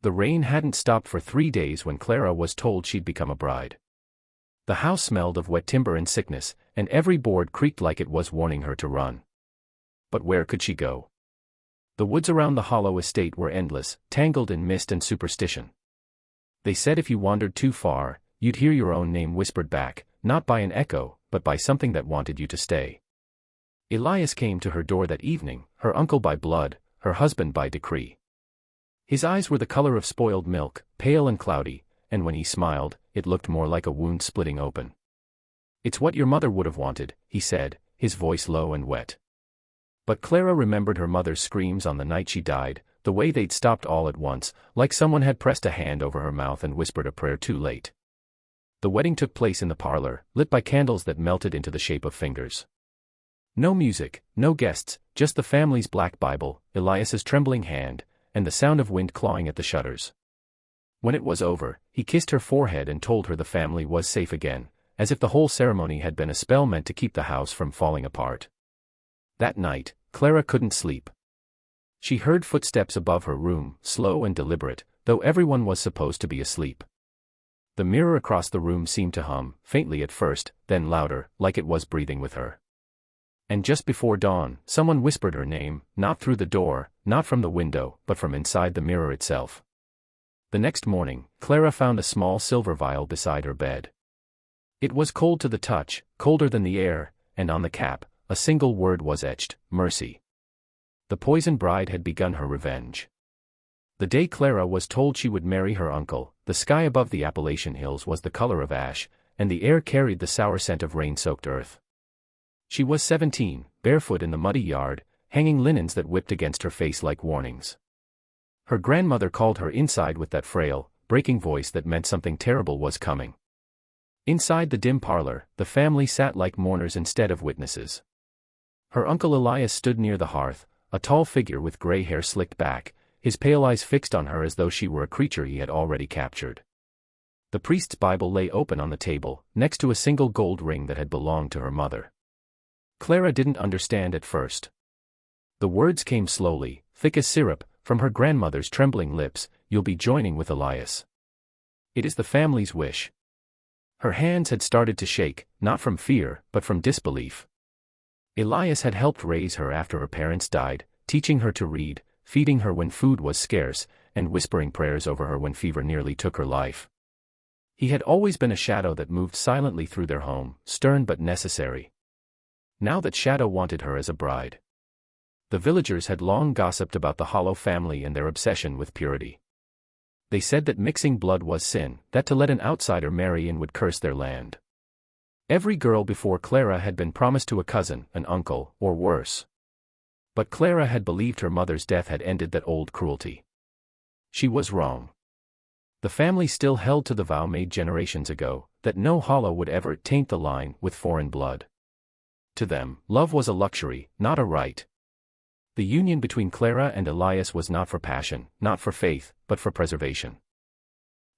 The rain hadn't stopped for 3 days when Clara was told she'd become a bride. The house smelled of wet timber and sickness, and every board creaked like it was warning her to run. But where could she go? The woods around the hollow estate were endless, tangled in mist and superstition. They said if you wandered too far, you'd hear your own name whispered back, not by an echo, but by something that wanted you to stay. Elias came to her door that evening, her uncle by blood, her husband by decree. His eyes were the color of spoiled milk, pale and cloudy, and when he smiled, it looked more like a wound splitting open. "It's what your mother would have wanted," he said, his voice low and wet. But Clara remembered her mother's screams on the night she died, the way they'd stopped all at once, like someone had pressed a hand over her mouth and whispered a prayer too late. The wedding took place in the parlor, lit by candles that melted into the shape of fingers. No music, no guests, just the family's black Bible, Elias's trembling hand, and the sound of wind clawing at the shutters. When it was over, he kissed her forehead and told her the family was safe again, as if the whole ceremony had been a spell meant to keep the house from falling apart. That night, Clara couldn't sleep. She heard footsteps above her room, slow and deliberate, though everyone was supposed to be asleep. The mirror across the room seemed to hum, faintly at first, then louder, like it was breathing with her. And just before dawn, someone whispered her name, not through the door, not from the window, but from inside the mirror itself. The next morning, Clara found a small silver vial beside her bed. It was cold to the touch, colder than the air, and on the cap, a single word was etched: mercy. The poison bride had begun her revenge. The day Clara was told she would marry her uncle, the sky above the Appalachian hills was the color of ash, and the air carried the sour scent of rain-soaked earth. She was 17, barefoot in the muddy yard, hanging linens that whipped against her face like warnings. Her grandmother called her inside with that frail, breaking voice that meant something terrible was coming. Inside the dim parlor, the family sat like mourners instead of witnesses. Her uncle Elias stood near the hearth, a tall figure with gray hair slicked back, his pale eyes fixed on her as though she were a creature he had already captured. The priest's Bible lay open on the table, next to a single gold ring that had belonged to her mother. Clara didn't understand at first. The words came slowly, thick as syrup, from her grandmother's trembling lips: "You'll be joining with Elias. It is the family's wish." Her hands had started to shake, not from fear, but from disbelief. Elias had helped raise her after her parents died, teaching her to read, feeding her when food was scarce, and whispering prayers over her when fever nearly took her life. He had always been a shadow that moved silently through their home, stern but necessary. Now that shadow wanted her as a bride. The villagers had long gossiped about the Hollow family and their obsession with purity. They said that mixing blood was sin, that to let an outsider marry in would curse their land. Every girl before Clara had been promised to a cousin, an uncle, or worse. But Clara had believed her mother's death had ended that old cruelty. She was wrong. The family still held to the vow made generations ago, that no Hollow would ever taint the line with foreign blood. To them, love was a luxury, not a right. The union between Clara and Elias was not for passion, not for faith, but for preservation.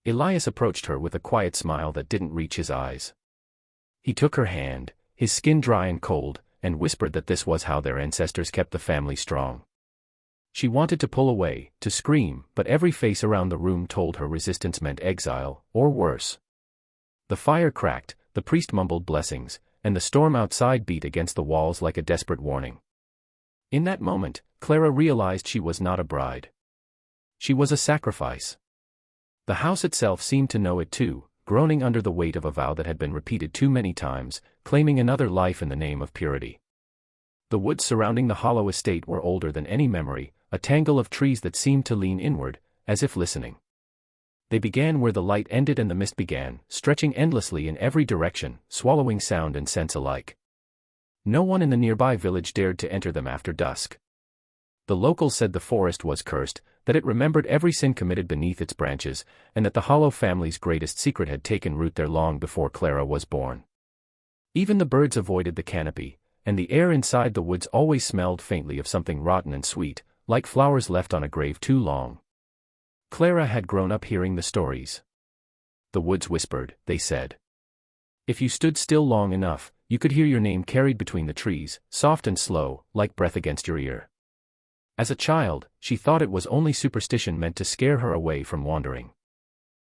Elias approached her with a quiet smile that didn't reach his eyes. He took her hand, his skin dry and cold, and whispered that this was how their ancestors kept the family strong. She wanted to pull away, to scream, but every face around the room told her resistance meant exile, or worse. The fire cracked, the priest mumbled blessings, and the storm outside beat against the walls like a desperate warning. In that moment, Clara realized she was not a bride. She was a sacrifice. The house itself seemed to know it too, groaning under the weight of a vow that had been repeated too many times, claiming another life in the name of purity. The woods surrounding the Hollow estate were older than any memory, a tangle of trees that seemed to lean inward, as if listening. They began where the light ended and the mist began, stretching endlessly in every direction, swallowing sound and sense alike. No one in the nearby village dared to enter them after dusk. The locals said the forest was cursed, that it remembered every sin committed beneath its branches, and that the Hollow family's greatest secret had taken root there long before Clara was born. Even the birds avoided the canopy, and the air inside the woods always smelled faintly of something rotten and sweet, like flowers left on a grave too long. Clara had grown up hearing the stories. The woods whispered, they said. If you stood still long enough, you could hear your name carried between the trees, soft and slow, like breath against your ear. As a child, she thought it was only superstition meant to scare her away from wandering.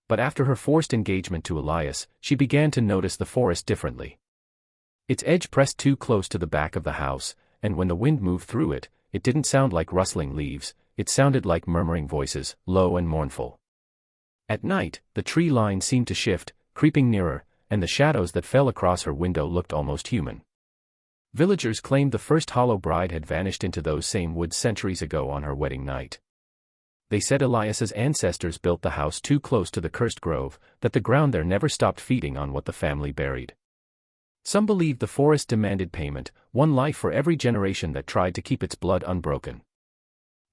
But after her forced engagement to Elias, she began to notice the forest differently. Its edge pressed too close to the back of the house, and when the wind moved through it, it didn't sound like rustling leaves, it sounded like murmuring voices, low and mournful. At night, the tree line seemed to shift, creeping nearer, and the shadows that fell across her window looked almost human. Villagers claimed the first hollow bride had vanished into those same woods centuries ago on her wedding night. They said Elias's ancestors built the house too close to the cursed grove, that the ground there never stopped feeding on what the family buried. Some believed the forest demanded payment, one life for every generation that tried to keep its blood unbroken.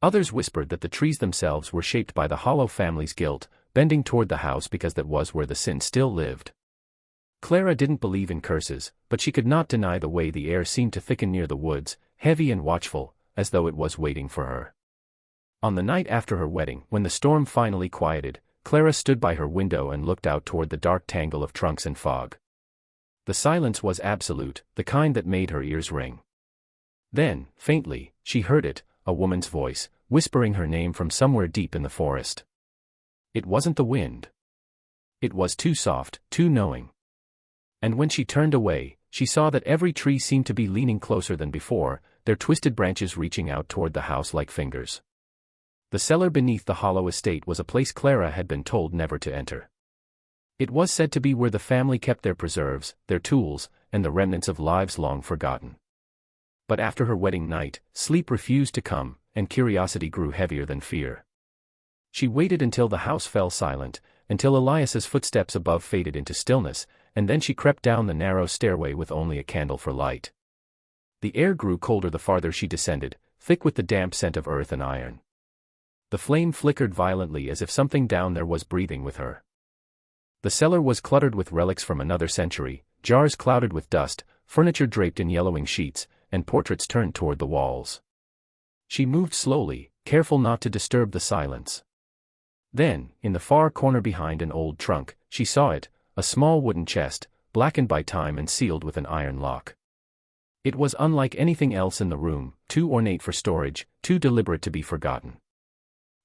Others whispered that the trees themselves were shaped by the hollow family's guilt, bending toward the house because that was where the sin still lived. Clara didn't believe in curses, but she could not deny the way the air seemed to thicken near the woods, heavy and watchful, as though it was waiting for her. On the night after her wedding, when the storm finally quieted, Clara stood by her window and looked out toward the dark tangle of trunks and fog. The silence was absolute, the kind that made her ears ring. Then, faintly, she heard it, a woman's voice, whispering her name from somewhere deep in the forest. It wasn't the wind. It was too soft, too knowing. And when she turned away, she saw that every tree seemed to be leaning closer than before, their twisted branches reaching out toward the house like fingers. The cellar beneath the hollow estate was a place Clara had been told never to enter. It was said to be where the family kept their preserves, their tools, and the remnants of lives long forgotten. But after her wedding night, sleep refused to come, and curiosity grew heavier than fear. She waited until the house fell silent, until Elias's footsteps above faded into stillness, and then she crept down the narrow stairway with only a candle for light. The air grew colder the farther she descended, thick with the damp scent of earth and iron. The flame flickered violently as if something down there was breathing with her. The cellar was cluttered with relics from another century, jars clouded with dust, furniture draped in yellowing sheets, and portraits turned toward the walls. She moved slowly, careful not to disturb the silence. Then, in the far corner behind an old trunk, she saw it, a small wooden chest, blackened by time and sealed with an iron lock. It was unlike anything else in the room, too ornate for storage, too deliberate to be forgotten.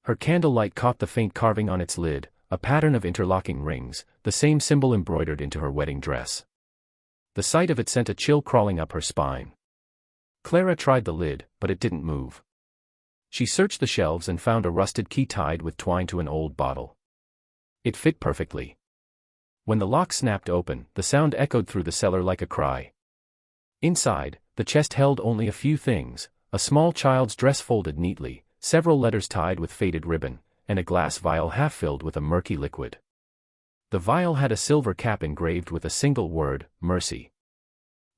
Her candlelight caught the faint carving on its lid, a pattern of interlocking rings, the same symbol embroidered into her wedding dress. The sight of it sent a chill crawling up her spine. Clara tried the lid, but it didn't move. She searched the shelves and found a rusted key tied with twine to an old bottle. It fit perfectly. When the lock snapped open, the sound echoed through the cellar like a cry. Inside, the chest held only a few things: a small child's dress folded neatly, several letters tied with faded ribbon, and a glass vial half filled with a murky liquid. The vial had a silver cap engraved with a single word, mercy.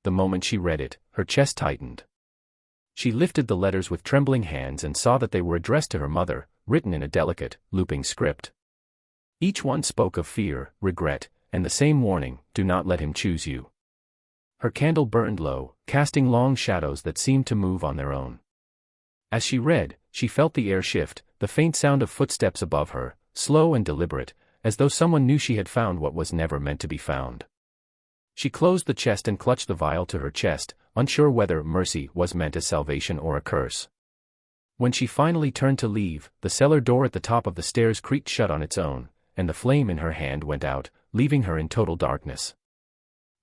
The moment she read it, her chest tightened. She lifted the letters with trembling hands and saw that they were addressed to her mother, written in a delicate, looping script. Each one spoke of fear, regret, and the same warning: do not let him choose you. Her candle burned low, casting long shadows that seemed to move on their own. As she read, she felt the air shift, the faint sound of footsteps above her, slow and deliberate, as though someone knew she had found what was never meant to be found. She closed the chest and clutched the vial to her chest, unsure whether mercy was meant as salvation or a curse. When she finally turned to leave, the cellar door at the top of the stairs creaked shut on its own, and the flame in her hand went out, leaving her in total darkness.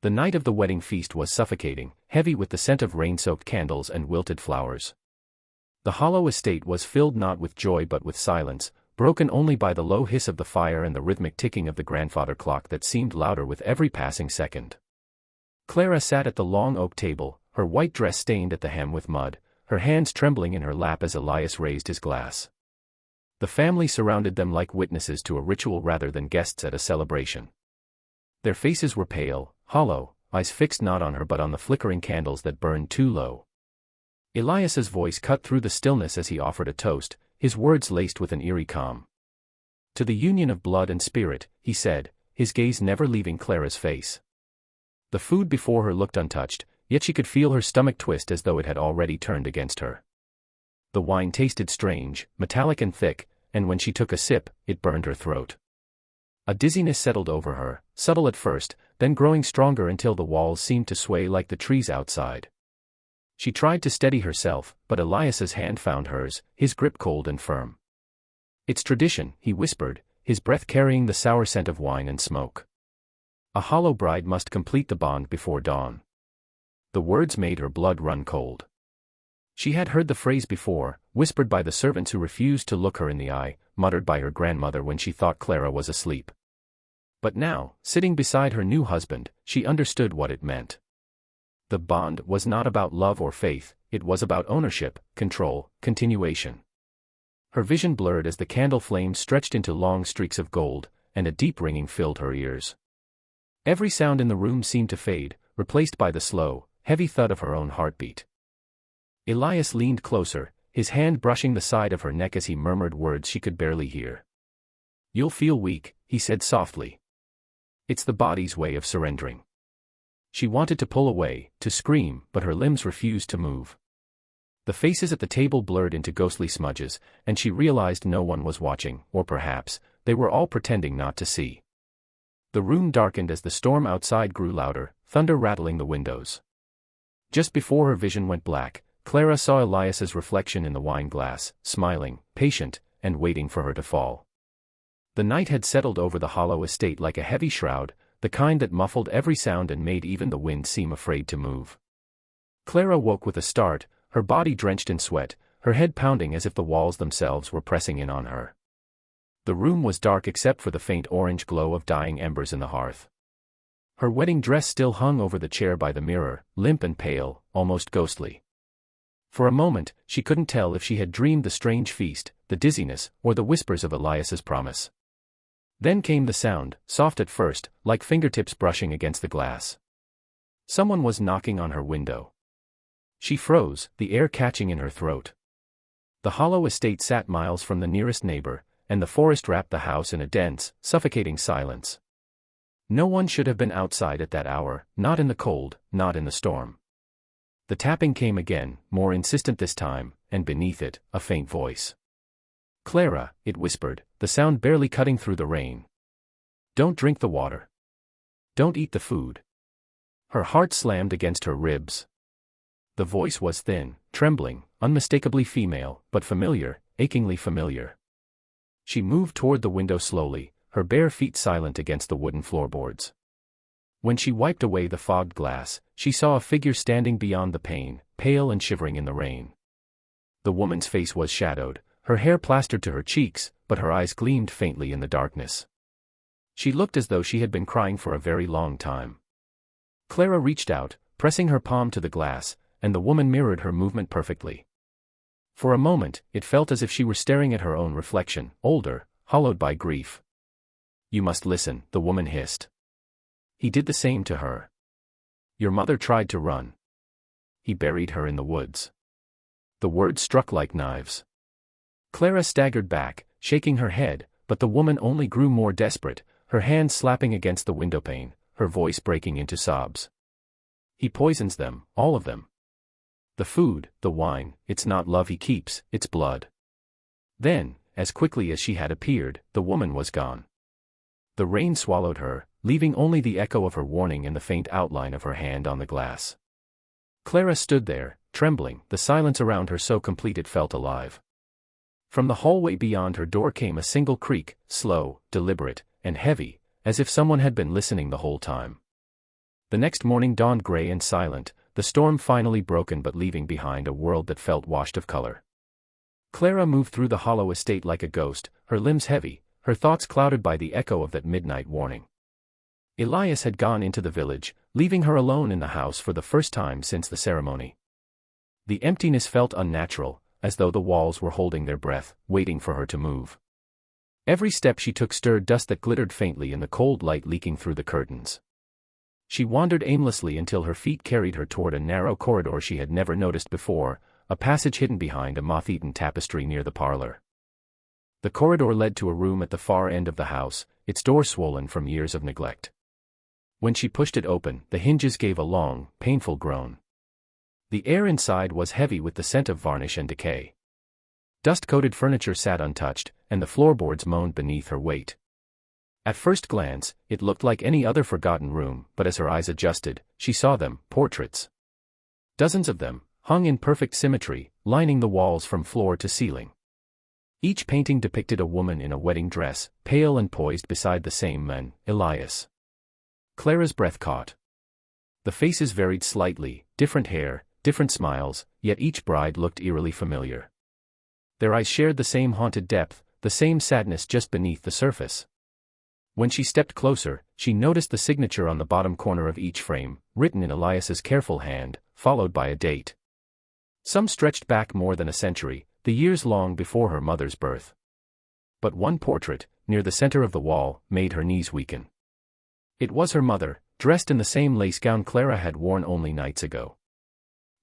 The night of the wedding feast was suffocating, heavy with the scent of rain-soaked candles and wilted flowers. The hollow estate was filled not with joy but with silence, broken only by the low hiss of the fire and the rhythmic ticking of the grandfather clock that seemed louder with every passing second. Clara sat at the long oak table, her white dress stained at the hem with mud, her hands trembling in her lap as Elias raised his glass. The family surrounded them like witnesses to a ritual rather than guests at a celebration. Their faces were pale, hollow, eyes fixed not on her but on the flickering candles that burned too low. Elias's voice cut through the stillness as he offered a toast, his words laced with an eerie calm. To the union of blood and spirit, he said, his gaze never leaving Clara's face. The food before her looked untouched, yet she could feel her stomach twist as though it had already turned against her. The wine tasted strange, metallic and thick, and when she took a sip, it burned her throat. A dizziness settled over her, subtle at first, then growing stronger until the walls seemed to sway like the trees outside. She tried to steady herself, but Elias's hand found hers, his grip cold and firm. "It's tradition," he whispered, his breath carrying the sour scent of wine and smoke. "A hollow bride must complete the bond before dawn." The words made her blood run cold. She had heard the phrase before, whispered by the servants who refused to look her in the eye, muttered by her grandmother when she thought Clara was asleep. But now, sitting beside her new husband, she understood what it meant. The bond was not about love or faith, it was about ownership, control, continuation. Her vision blurred as the candle flames stretched into long streaks of gold, and a deep ringing filled her ears. Every sound in the room seemed to fade, replaced by the slow, heavy thud of her own heartbeat. Elias leaned closer, his hand brushing the side of her neck as he murmured words she could barely hear. "You'll feel weak," he said softly. "It's the body's way of surrendering." She wanted to pull away, to scream, but her limbs refused to move. The faces at the table blurred into ghostly smudges, and she realized no one was watching, or perhaps, they were all pretending not to see. The room darkened as the storm outside grew louder, thunder rattling the windows. Just before her vision went black, Clara saw Elias's reflection in the wine glass, smiling, patient, and waiting for her to fall. The night had settled over the hollow estate like a heavy shroud, the kind that muffled every sound and made even the wind seem afraid to move. Clara woke with a start, her body drenched in sweat, her head pounding as if the walls themselves were pressing in on her. The room was dark except for the faint orange glow of dying embers in the hearth. Her wedding dress still hung over the chair by the mirror, limp and pale, almost ghostly. For a moment, she couldn't tell if she had dreamed the strange feast, the dizziness, or the whispers of Elias's promise. Then came the sound, soft at first, like fingertips brushing against the glass. Someone was knocking on her window. She froze, the air catching in her throat. The hollow estate sat miles from the nearest neighbor, and the forest wrapped the house in a dense, suffocating silence. No one should have been outside at that hour, not in the cold, not in the storm. The tapping came again, more insistent this time, and beneath it, a faint voice. "Clara," it whispered, the sound barely cutting through the rain. "Don't drink the water. Don't eat the food." Her heart slammed against her ribs. The voice was thin, trembling, unmistakably female, but familiar, achingly familiar. She moved toward the window slowly, her bare feet silent against the wooden floorboards. When she wiped away the fogged glass, she saw a figure standing beyond the pane, pale and shivering in the rain. The woman's face was shadowed, her hair plastered to her cheeks, but her eyes gleamed faintly in the darkness. She looked as though she had been crying for a very long time. Clara reached out, pressing her palm to the glass, and the woman mirrored her movement perfectly. For a moment, it felt as if she were staring at her own reflection, older, hollowed by grief. "You must listen," the woman hissed. "He did the same to her. Your mother tried to run. He buried her in the woods." The words struck like knives. Clara staggered back, shaking her head, but the woman only grew more desperate, her hands slapping against the windowpane, her voice breaking into sobs. "He poisons them, all of them. The food, the wine, it's not love he keeps, it's blood." Then, as quickly as she had appeared, the woman was gone. The rain swallowed her, leaving only the echo of her warning and the faint outline of her hand on the glass. Clara stood there, trembling, the silence around her so complete it felt alive. From the hallway beyond her door came a single creak, slow, deliberate, and heavy, as if someone had been listening the whole time. The next morning dawned gray and silent, the storm finally broken but leaving behind a world that felt washed of color. Clara moved through the hollow estate like a ghost, her limbs heavy, her thoughts clouded by the echo of that midnight warning. Elias had gone into the village, leaving her alone in the house for the first time since the ceremony. The emptiness felt unnatural, as though the walls were holding their breath, waiting for her to move. Every step she took stirred dust that glittered faintly in the cold light leaking through the curtains. She wandered aimlessly until her feet carried her toward a narrow corridor she had never noticed before, a passage hidden behind a moth-eaten tapestry near the parlor. The corridor led to a room at the far end of the house, its door swollen from years of neglect. When she pushed it open, the hinges gave a long, painful groan. The air inside was heavy with the scent of varnish and decay. Dust-coated furniture sat untouched, and the floorboards moaned beneath her weight. At first glance, it looked like any other forgotten room, but as her eyes adjusted, she saw them, portraits. Dozens of them, hung in perfect symmetry, lining the walls from floor to ceiling. Each painting depicted a woman in a wedding dress, pale and poised beside the same man, Elias. Clara's breath caught. The faces varied slightly, different hair, different smiles, yet each bride looked eerily familiar. Their eyes shared the same haunted depth, the same sadness just beneath the surface. When she stepped closer, she noticed the signature on the bottom corner of each frame, written in Elias's careful hand, followed by a date. Some stretched back more than a century, the years long before her mother's birth. But one portrait, near the center of the wall, made her knees weaken. It was her mother, dressed in the same lace gown Clara had worn only nights ago.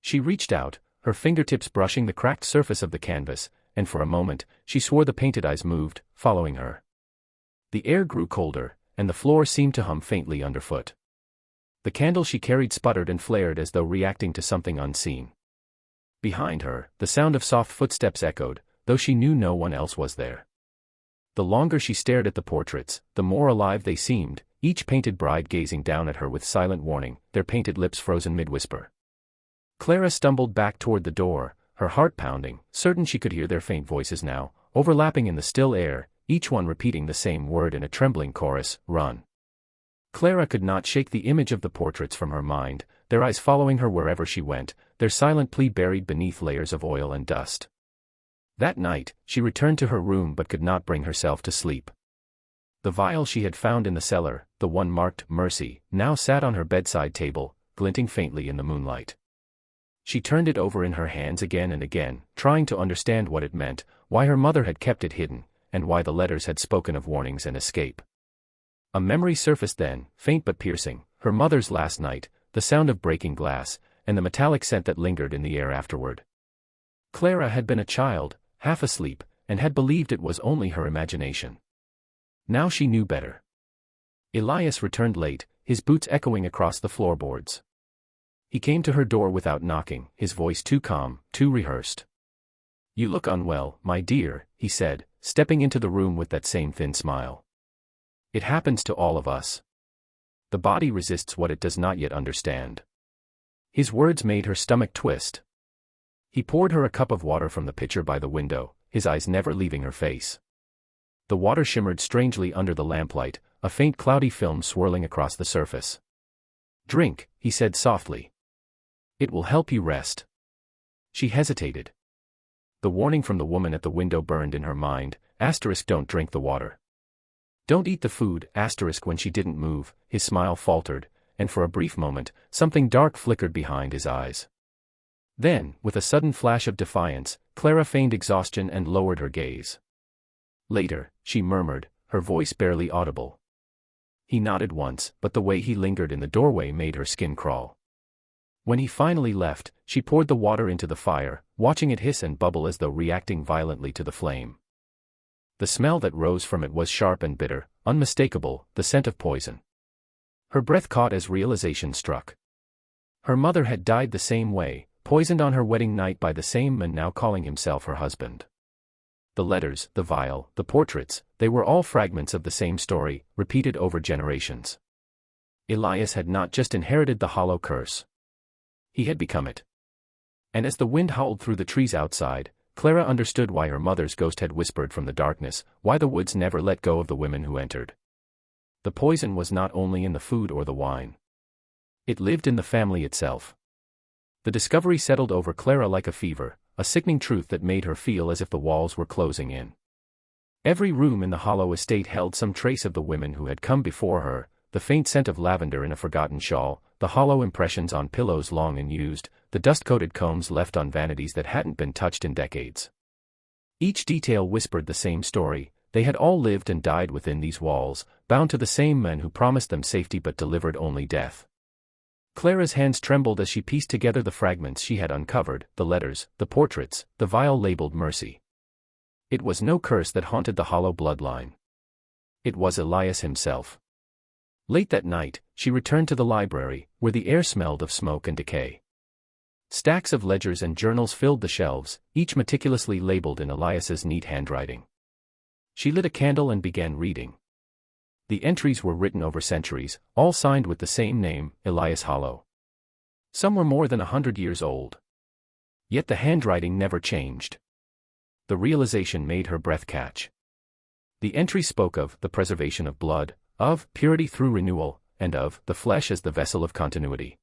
She reached out, her fingertips brushing the cracked surface of the canvas, and for a moment, she swore the painted eyes moved, following her. The air grew colder, and the floor seemed to hum faintly underfoot. The candle she carried sputtered and flared as though reacting to something unseen. Behind her, the sound of soft footsteps echoed, though she knew no one else was there. The longer she stared at the portraits, the more alive they seemed, each painted bride gazing down at her with silent warning, their painted lips frozen mid-whisper. Clara stumbled back toward the door, her heart pounding, certain she could hear their faint voices now, overlapping in the still air, each one repeating the same word in a trembling chorus, "Run." Clara could not shake the image of the portraits from her mind, their eyes following her wherever she went, their silent plea buried beneath layers of oil and dust. That night, she returned to her room but could not bring herself to sleep. The vial she had found in the cellar, the one marked "Mercy," now sat on her bedside table, glinting faintly in the moonlight. She turned it over in her hands again and again, trying to understand what it meant, why her mother had kept it hidden, and why the letters had spoken of warnings and escape. A memory surfaced then, faint but piercing, her mother's last night, the sound of breaking glass, and the metallic scent that lingered in the air afterward. Clara had been a child, half asleep, and had believed it was only her imagination. Now she knew better. Elias returned late, his boots echoing across the floorboards. He came to her door without knocking, his voice too calm, too rehearsed. "You look unwell, my dear," he said, stepping into the room with that same thin smile. "It happens to all of us. The body resists what it does not yet understand." His words made her stomach twist. He poured her a cup of water from the pitcher by the window, his eyes never leaving her face. The water shimmered strangely under the lamplight, a faint cloudy film swirling across the surface. "Drink," he said softly. "It will help you rest." She hesitated. The warning from the woman at the window burned in her mind, "Don't drink the water. Don't eat the food," when she didn't move, his smile faltered, and for a brief moment, something dark flickered behind his eyes. Then, with a sudden flash of defiance, Clara feigned exhaustion and lowered her gaze. "Later," she murmured, her voice barely audible. He nodded once, but the way he lingered in the doorway made her skin crawl. When he finally left, she poured the water into the fire, watching it hiss and bubble as though reacting violently to the flame. The smell that rose from it was sharp and bitter, unmistakable, the scent of poison. Her breath caught as realization struck. Her mother had died the same way, poisoned on her wedding night by the same man now calling himself her husband. The letters, the vial, the portraits, they were all fragments of the same story, repeated over generations. Elias had not just inherited the hollow curse. He had become it. And as the wind howled through the trees outside, Clara understood why her mother's ghost had whispered from the darkness, why the woods never let go of the women who entered. The poison was not only in the food or the wine. It lived in the family itself. The discovery settled over Clara like a fever, a sickening truth that made her feel as if the walls were closing in. Every room in the hollow estate held some trace of the women who had come before her, the faint scent of lavender in a forgotten shawl, the hollow impressions on pillows long unused, the dust-coated combs left on vanities that hadn't been touched in decades. Each detail whispered the same story. They had all lived and died within these walls, bound to the same men who promised them safety but delivered only death. Clara's hands trembled as she pieced together the fragments she had uncovered, the letters, the portraits, the vial labeled Mercy. It was no curse that haunted the hollow bloodline. It was Elias himself. Late that night, she returned to the library, where the air smelled of smoke and decay. Stacks of ledgers and journals filled the shelves, each meticulously labeled in Elias's neat handwriting. She lit a candle and began reading. The entries were written over centuries, all signed with the same name, Elias Hollow. Some were more than 100 years old. Yet the handwriting never changed. The realization made her breath catch. The entry spoke of the preservation of blood, of purity through renewal, and of the flesh as the vessel of continuity.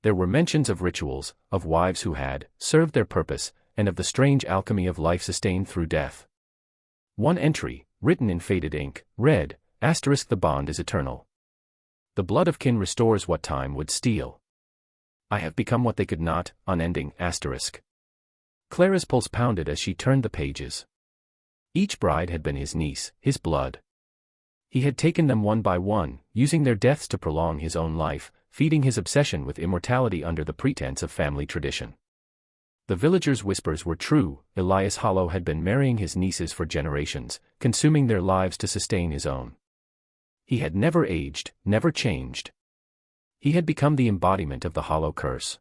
There were mentions of rituals, of wives who had served their purpose, and of the strange alchemy of life sustained through death. One entry, written in faded ink, read, *, the bond is eternal. The blood of kin restores what time would steal. I have become what they could not, unending, *. Clara's pulse pounded as she turned the pages. Each bride had been his niece, his blood. He had taken them one by one, using their deaths to prolong his own life, feeding his obsession with immortality under the pretense of family tradition. The villagers' whispers were true. Elias Hollow had been marrying his nieces for generations, consuming their lives to sustain his own. He had never aged, never changed. He had become the embodiment of the Hollow curse.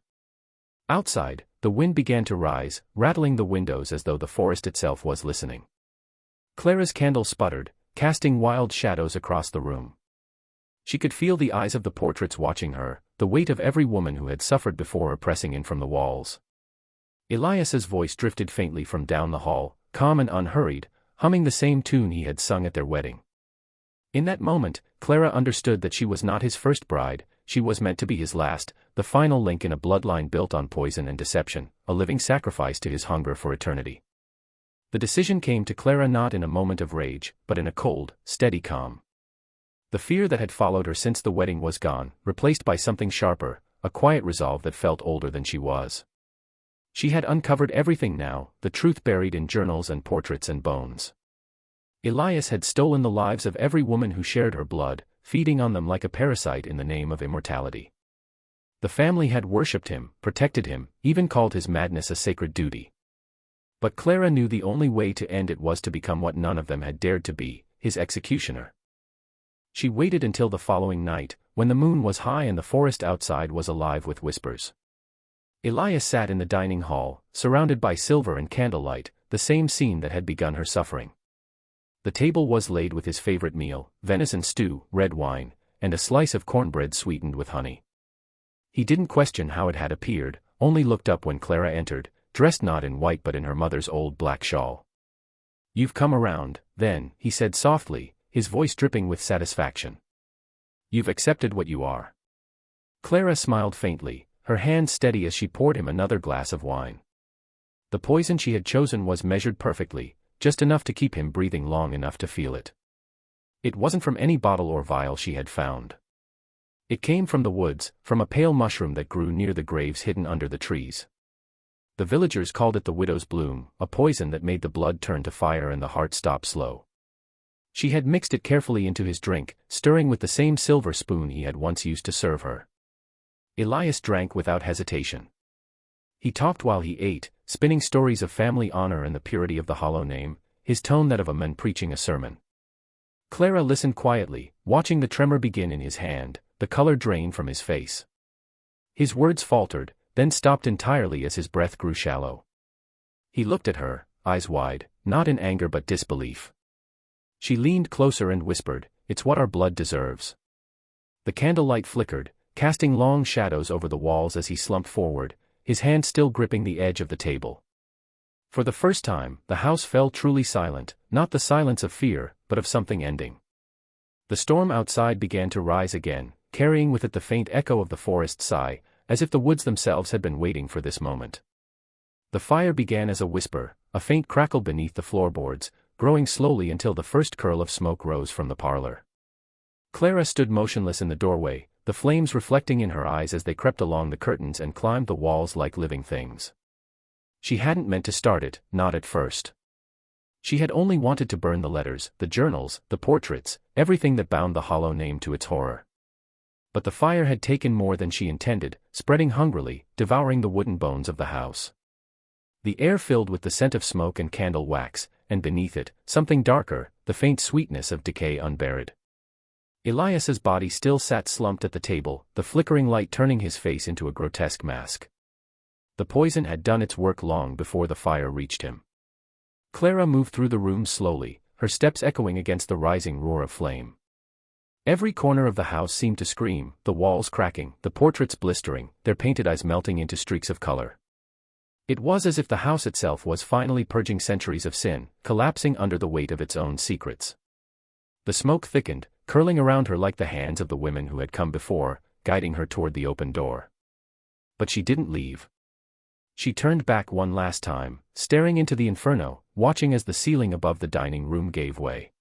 Outside, the wind began to rise, rattling the windows as though the forest itself was listening. Clara's candle sputtered, casting wild shadows across the room. She could feel the eyes of the portraits watching her, the weight of every woman who had suffered before her pressing in from the walls. Elias's voice drifted faintly from down the hall, calm and unhurried, humming the same tune he had sung at their wedding. In that moment, Clara understood that she was not his first bride, she was meant to be his last, the final link in a bloodline built on poison and deception, a living sacrifice to his hunger for eternity. The decision came to Clara not in a moment of rage, but in a cold, steady calm. The fear that had followed her since the wedding was gone, replaced by something sharper, a quiet resolve that felt older than she was. She had uncovered everything now, the truth buried in journals and portraits and bones. Elias had stolen the lives of every woman who shared her blood, feeding on them like a parasite in the name of immortality. The family had worshipped him, protected him, even called his madness a sacred duty. But Clara knew the only way to end it was to become what none of them had dared to be, his executioner. She waited until the following night, when the moon was high and the forest outside was alive with whispers. Elias sat in the dining hall, surrounded by silver and candlelight, the same scene that had begun her suffering. The table was laid with his favorite meal, venison stew, red wine, and a slice of cornbread sweetened with honey. He didn't question how it had appeared, only looked up when Clara entered, dressed not in white but in her mother's old black shawl. "You've come around, then," he said softly, his voice dripping with satisfaction. "You've accepted what you are." Clara smiled faintly, her hand steady as she poured him another glass of wine. The poison she had chosen was measured perfectly, just enough to keep him breathing long enough to feel it. It wasn't from any bottle or vial she had found. It came from the woods, from a pale mushroom that grew near the graves hidden under the trees. The villagers called it the widow's bloom, a poison that made the blood turn to fire and the heart stop slow. She had mixed it carefully into his drink, stirring with the same silver spoon he had once used to serve her. Elias drank without hesitation. He talked while he ate, spinning stories of family honor and the purity of the Hollow name, his tone that of a man preaching a sermon. Clara listened quietly, watching the tremor begin in his hand, the color drain from his face. His words faltered, then stopped entirely as his breath grew shallow. He looked at her, eyes wide, not in anger but disbelief. She leaned closer and whispered, "It's what our blood deserves." The candlelight flickered, casting long shadows over the walls as he slumped forward, his hand still gripping the edge of the table. For the first time, the house fell truly silent, not the silence of fear, but of something ending. The storm outside began to rise again, carrying with it the faint echo of the forest sigh, as if the woods themselves had been waiting for this moment. The fire began as a whisper, a faint crackle beneath the floorboards, growing slowly until the first curl of smoke rose from the parlor. Clara stood motionless in the doorway, the flames reflecting in her eyes as they crept along the curtains and climbed the walls like living things. She hadn't meant to start it, not at first. She had only wanted to burn the letters, the journals, the portraits, everything that bound the Hollow name to its horror. But the fire had taken more than she intended, spreading hungrily, devouring the wooden bones of the house. The air filled with the scent of smoke and candle wax, and beneath it, something darker, the faint sweetness of decay unburied. Elias's body still sat slumped at the table, the flickering light turning his face into a grotesque mask. The poison had done its work long before the fire reached him. Clara moved through the room slowly, her steps echoing against the rising roar of flame. Every corner of the house seemed to scream, the walls cracking, the portraits blistering, their painted eyes melting into streaks of color. It was as if the house itself was finally purging centuries of sin, collapsing under the weight of its own secrets. The smoke thickened, curling around her like the hands of the women who had come before, guiding her toward the open door. But she didn't leave. She turned back one last time, staring into the inferno, watching as the ceiling above the dining room gave way.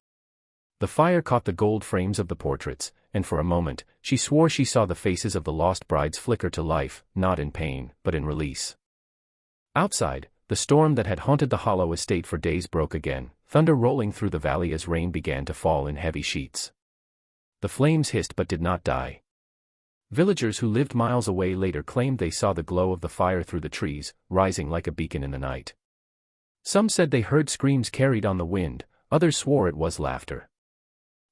The fire caught the gold frames of the portraits, and for a moment, she swore she saw the faces of the lost brides flicker to life, not in pain, but in release. Outside, the storm that had haunted the hollow estate for days broke again, thunder rolling through the valley as rain began to fall in heavy sheets. The flames hissed but did not die. Villagers who lived miles away later claimed they saw the glow of the fire through the trees, rising like a beacon in the night. Some said they heard screams carried on the wind, others swore it was laughter.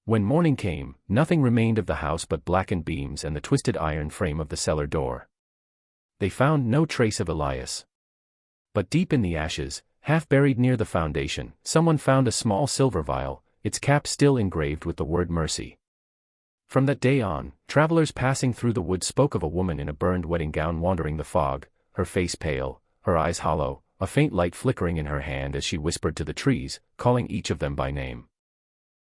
When morning came, nothing remained of the house but blackened beams and the twisted iron frame of the cellar door. They found no trace of Elias. But deep in the ashes, half buried near the foundation, someone found a small silver vial, its cap still engraved with the word mercy. From that day on, travelers passing through the woods spoke of a woman in a burned wedding gown wandering the fog, her face pale, her eyes hollow, a faint light flickering in her hand as she whispered to the trees, calling each of them by name.